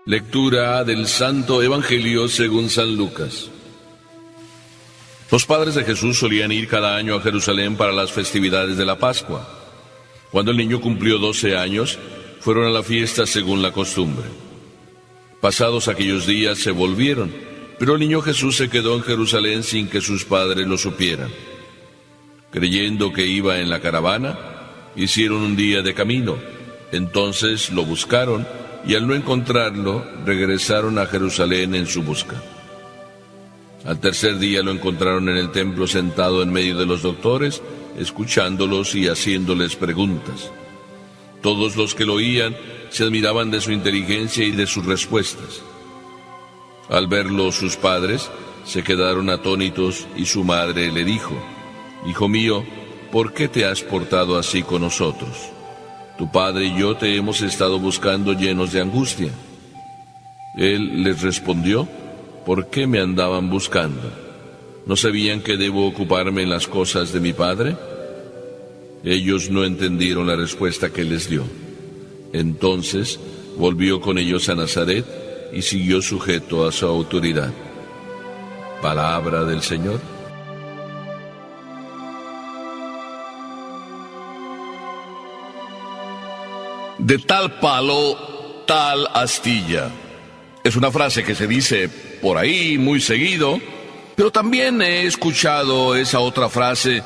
Lectura del Santo Evangelio según San Lucas. Los padres de Jesús solían ir cada año a Jerusalén para las festividades de la Pascua. Cuando el niño cumplió 12 años, fueron a la fiesta según la costumbre. Pasados aquellos días se volvieron, pero el niño Jesús se quedó en Jerusalén sin que sus padres lo supieran. Creyendo que iba en la caravana, hicieron un día de camino. Entonces lo buscaron y al no encontrarlo, regresaron a Jerusalén en su busca. Al tercer día lo encontraron en el templo sentado en medio de los doctores, escuchándolos y haciéndoles preguntas. Todos los que lo oían se admiraban de su inteligencia y de sus respuestas. Al verlo sus padres, se quedaron atónitos y su madre le dijo: «Hijo mío, ¿por qué te has portado así con nosotros? Tu padre y yo te hemos estado buscando llenos de angustia». Él les respondió: «¿Por qué me andaban buscando? ¿No sabían que debo ocuparme en las cosas de mi padre?». Ellos no entendieron la respuesta que les dio. Entonces volvió con ellos a Nazaret y siguió sujeto a su autoridad. Palabra del Señor. De tal palo, tal astilla. Es una frase que se dice por ahí muy seguido, pero también he escuchado esa otra frase: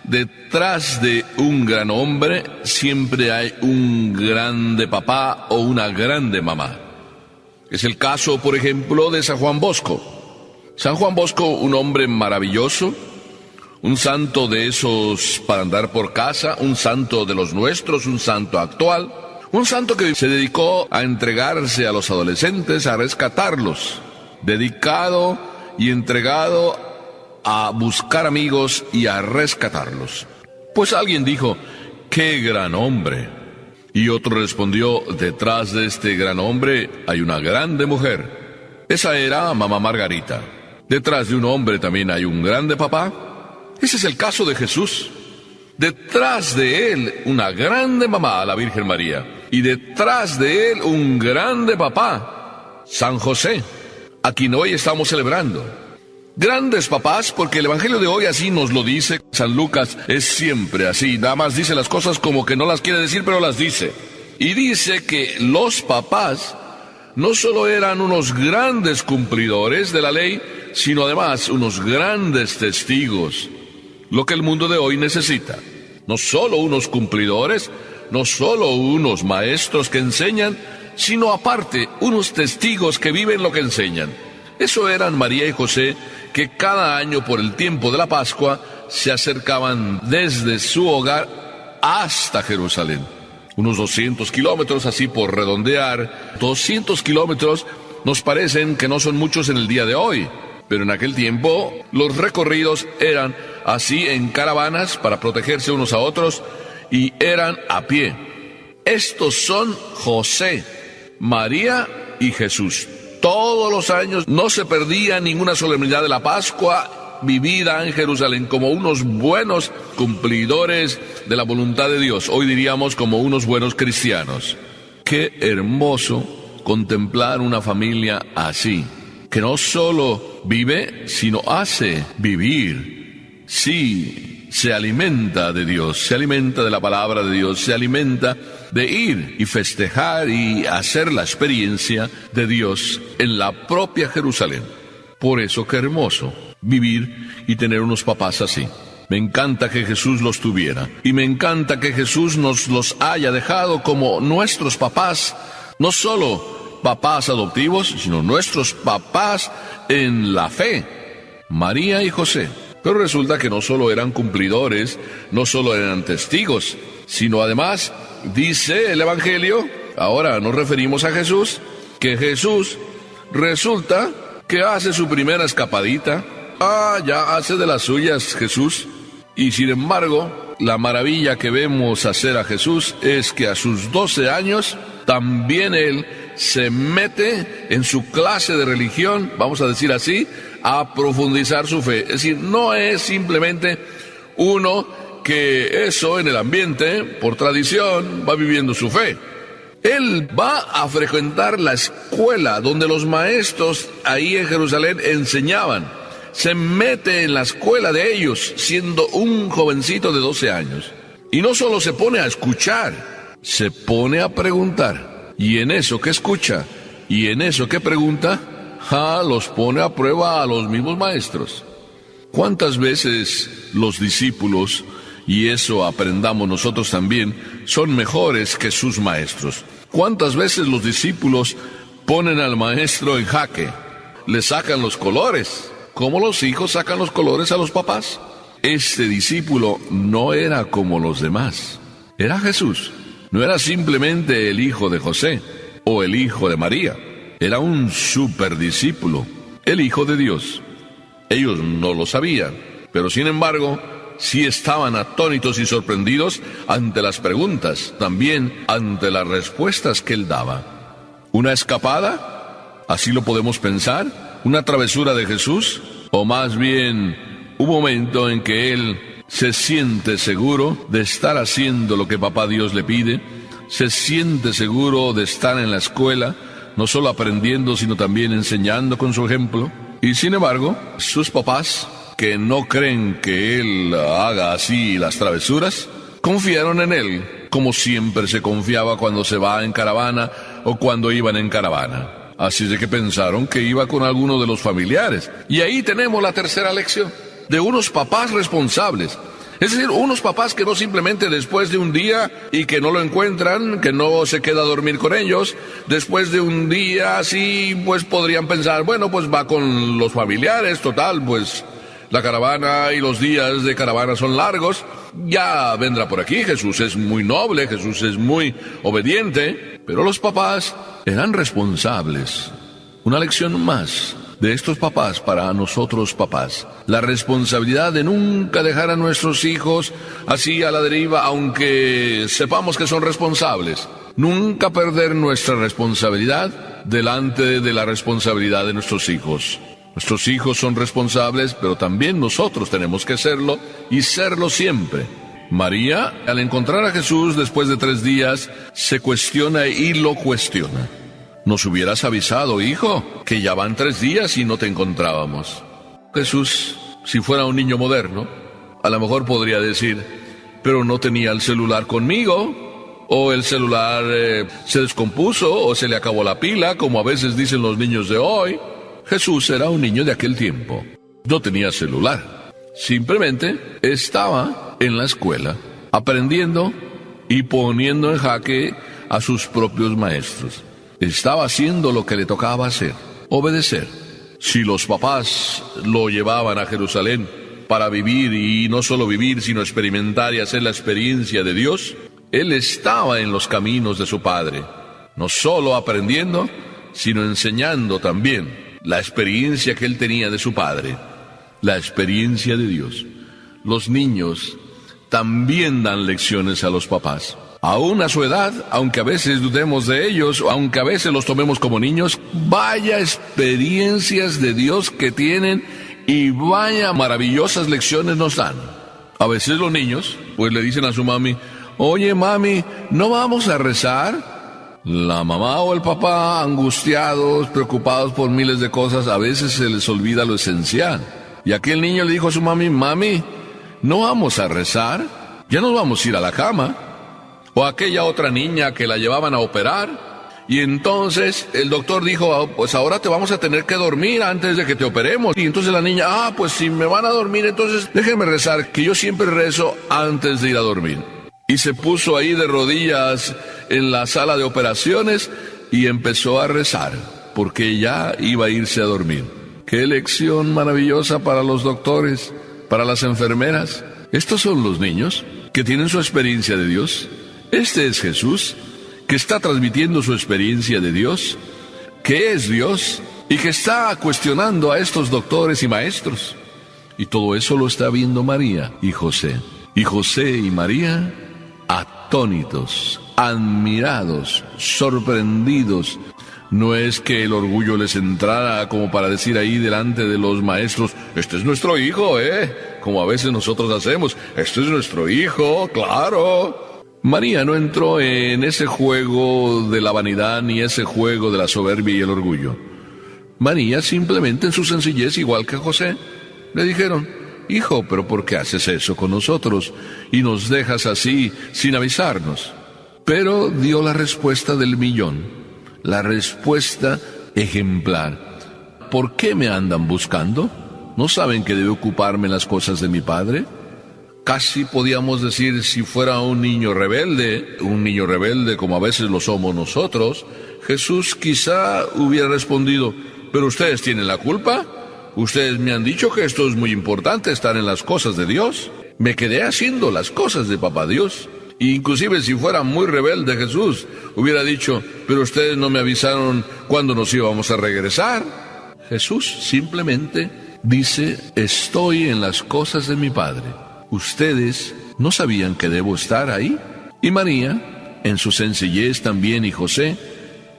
detrás de un gran hombre siempre hay un grande papá o una grande mamá. Es el caso, por ejemplo, de San Juan Bosco. San Juan Bosco, un hombre maravilloso, un santo de esos para andar por casa, un santo de los nuestros, un santo actual. Un santo que se dedicó a entregarse a los adolescentes, a rescatarlos, dedicado y entregado a buscar amigos y a rescatarlos. Pues alguien dijo: ¡qué gran hombre! Y otro respondió: detrás de este gran hombre hay una grande mujer. Esa era Mamá Margarita. Detrás de un hombre también hay un grande papá. Ese es el caso de Jesús. Detrás de él una grande mamá, la Virgen María, y detrás de él un grande papá, San José, a quien hoy estamos celebrando. Grandes papás, porque el Evangelio de hoy así nos lo dice. San Lucas es siempre así, nada más dice las cosas como que no las quiere decir, pero las dice. Y dice que los papás no solo eran unos grandes cumplidores de la ley, sino además unos grandes testigos. Lo que el mundo de hoy necesita. No solo unos cumplidores, no solo unos maestros que enseñan, sino aparte unos testigos que viven lo que enseñan. Eso eran María y José, que cada año por el tiempo de la Pascua se acercaban desde su hogar hasta Jerusalén. Unos 200 kilómetros, así por redondear. 200 kilómetros nos parecen que no son muchos en el día de hoy, pero en aquel tiempo los recorridos eran así en caravanas para protegerse unos a otros y eran a pie. Estos son José, María y Jesús. Todos los años no se perdía ninguna solemnidad de la Pascua vivida en Jerusalén como unos buenos cumplidores de la voluntad de Dios. Hoy diríamos como unos buenos cristianos. Qué hermoso contemplar una familia así, que no solo vive, sino hace vivir. Sí, se alimenta de Dios, se alimenta de la palabra de Dios, se alimenta de ir y festejar y hacer la experiencia de Dios en la propia Jerusalén. Por eso, qué hermoso vivir y tener unos papás así. Me encanta que Jesús los tuviera, y me encanta que Jesús nos los haya dejado como nuestros papás, no solo papás adoptivos, sino nuestros papás en la fe, María y José. Pero resulta que no solo eran cumplidores, no solo eran testigos, sino además, dice el Evangelio, ahora nos referimos a Jesús, que Jesús resulta que hace su primera escapadita. Ya hace de las suyas Jesús. Y sin embargo, la maravilla que vemos hacer a Jesús es que a sus 12 años, también él se mete en su clase de religión, vamos a decir así, a profundizar su fe. Es decir, no es simplemente uno que eso en el ambiente, por tradición, va viviendo su fe. Él va a frecuentar la escuela donde los maestros ahí en Jerusalén enseñaban. Se mete en la escuela de ellos siendo un jovencito de 12 años. Y no solo se pone a escuchar, se pone a preguntar. Y en eso que escucha y en eso que pregunta, los pone a prueba a los mismos maestros. ¿Cuántas veces los discípulos, y eso aprendamos nosotros también, son mejores que sus maestros? ¿Cuántas veces los discípulos ponen al maestro en jaque? Le sacan los colores, como los hijos sacan los colores a los papás. Este discípulo no era como los demás. Era Jesús. No era simplemente el hijo de José o el hijo de María. Era un superdiscípulo, el Hijo de Dios. Ellos no lo sabían, pero sin embargo, sí estaban atónitos y sorprendidos ante las preguntas, también ante las respuestas que él daba. ¿Una escapada? ¿Así lo podemos pensar? ¿Una travesura de Jesús? O más bien, un momento en que él se siente seguro de estar haciendo lo que Papá Dios le pide, se siente seguro de estar en la escuela, no solo aprendiendo, sino también enseñando con su ejemplo. Y sin embargo, sus papás, que no creen que él haga así las travesuras, confiaron en él, como siempre se confiaba cuando se va en caravana o cuando iban en caravana. Así de que pensaron que iba con alguno de los familiares. Y ahí tenemos la tercera lección, de unos papás responsables. Es decir, unos papás que no simplemente después de un día y que no lo encuentran, que no se queda a dormir con ellos, después de un día así, pues podrían pensar, bueno, pues va con los familiares, total, pues la caravana y los días de caravana son largos, ya vendrá por aquí, Jesús es muy noble, Jesús es muy obediente, pero los papás eran responsables. Una lección más de estos papás para nosotros papás. La responsabilidad de nunca dejar a nuestros hijos así a la deriva, aunque sepamos que son responsables. Nunca perder nuestra responsabilidad delante de la responsabilidad de nuestros hijos. Nuestros hijos son responsables, pero también nosotros tenemos que serlo y serlo siempre. María, al encontrar a Jesús después de 3 días, se cuestiona y lo cuestiona. Nos hubieras avisado, hijo, que ya van 3 días y no te encontrábamos. Jesús, si fuera un niño moderno, a lo mejor podría decir, pero no tenía el celular conmigo, o el celular se descompuso, o se le acabó la pila, como a veces dicen los niños de hoy. Jesús era un niño de aquel tiempo. No tenía celular. Simplemente estaba en la escuela, aprendiendo y poniendo en jaque a sus propios maestros. Estaba haciendo lo que le tocaba hacer, obedecer. Si los papás lo llevaban a Jerusalén para vivir, y no solo vivir, sino experimentar y hacer la experiencia de Dios, él estaba en los caminos de su Padre, no solo aprendiendo, sino enseñando también la experiencia que él tenía de su Padre, la experiencia de Dios. Los niños también dan lecciones a los papás. Aún a su edad, aunque a veces dudemos de ellos, aunque a veces los tomemos como niños, vaya experiencias de Dios que tienen y vaya maravillosas lecciones nos dan. A veces los niños, pues le dicen a su mami, oye mami, ¿no vamos a rezar? La mamá o el papá, angustiados, preocupados por miles de cosas, a veces se les olvida lo esencial. Y aquel niño le dijo a su mami, mami, ¿no vamos a rezar? Ya nos vamos a ir a la cama. O aquella otra niña que la llevaban a operar, y entonces el doctor dijo, pues ahora te vamos a tener que dormir antes de que te operemos. Y entonces la niña, pues si me van a dormir, entonces déjenme rezar, que yo siempre rezo antes de ir a dormir. Y se puso ahí de rodillas en la sala de operaciones y empezó a rezar, porque ya iba a irse a dormir. Qué lección maravillosa para los doctores, para las enfermeras. Estos son los niños que tienen su experiencia de Dios. Este es Jesús, que está transmitiendo su experiencia de Dios, que es Dios, y que está cuestionando a estos doctores y maestros. Y todo eso lo está viendo María y José. Y José y María, atónitos, admirados, sorprendidos. No es que el orgullo les entrara como para decir ahí delante de los maestros, este es nuestro hijo, como a veces nosotros hacemos, este es nuestro hijo, claro. María no entró en ese juego de la vanidad ni ese juego de la soberbia y el orgullo. María simplemente en su sencillez, igual que José, le dijeron: hijo, pero ¿por qué haces eso con nosotros y nos dejas así sin avisarnos? Pero dio la respuesta del millón, la respuesta ejemplar. ¿Por qué me andan buscando? ¿No saben que debo ocuparme en las cosas de mi Padre? Casi podíamos decir, si fuera un niño rebelde como a veces lo somos nosotros, Jesús quizá hubiera respondido: ¿pero ustedes tienen la culpa? Ustedes me han dicho que esto es muy importante, estar en las cosas de Dios. Me quedé haciendo las cosas de Papá Dios. Inclusive si fuera muy rebelde Jesús, hubiera dicho: pero ustedes no me avisaron cuándo nos íbamos a regresar. Jesús simplemente dice: estoy en las cosas de mi Padre. ¿Ustedes no sabían que debo estar ahí? Y María, en su sencillez también, y José,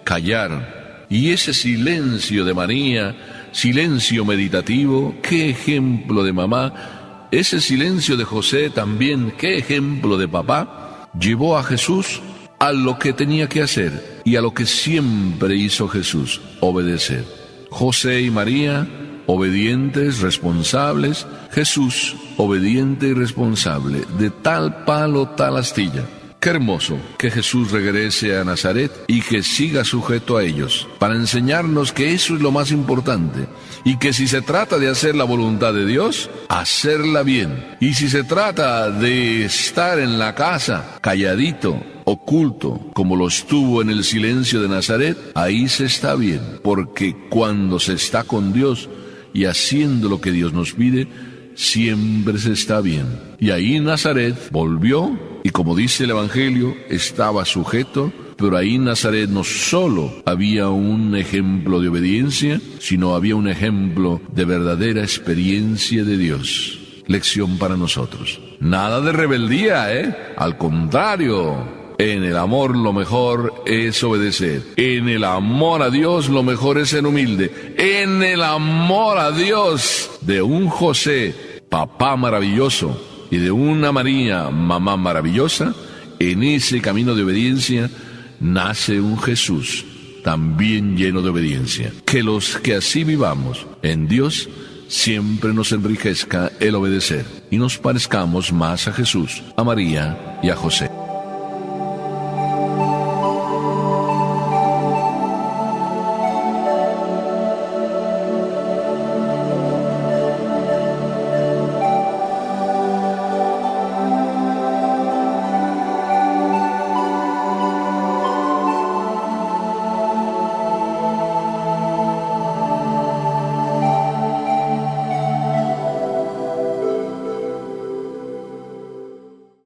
callaron. Y ese silencio de María, silencio meditativo, qué ejemplo de mamá. Ese silencio de José también, qué ejemplo de papá, llevó a Jesús a lo que tenía que hacer y a lo que siempre hizo Jesús: obedecer. José y María, obedientes, responsables. Jesús, obediente y responsable. De tal palo, tal astilla. Qué hermoso que Jesús regrese a Nazaret y que siga sujeto a ellos, para enseñarnos que eso es lo más importante, y que si se trata de hacer la voluntad de Dios, hacerla bien. Y si se trata de estar en la casa, calladito, oculto, como lo estuvo en el silencio de Nazaret, ahí se está bien, porque cuando se está con Dios y haciendo lo que Dios nos pide, siempre se está bien. Y ahí Nazaret volvió, y como dice el Evangelio, estaba sujeto, pero ahí en Nazaret no solo había un ejemplo de obediencia, sino había un ejemplo de verdadera experiencia de Dios. Lección para nosotros. Nada de rebeldía, Al contrario. En el amor lo mejor es obedecer. En el amor a Dios lo mejor es ser humilde. En el amor a Dios de un José, papá maravilloso, y de una María, mamá maravillosa, en ese camino de obediencia nace un Jesús también lleno de obediencia. Que los que así vivamos en Dios siempre nos enriquezca el obedecer y nos parezcamos más a Jesús, a María y a José.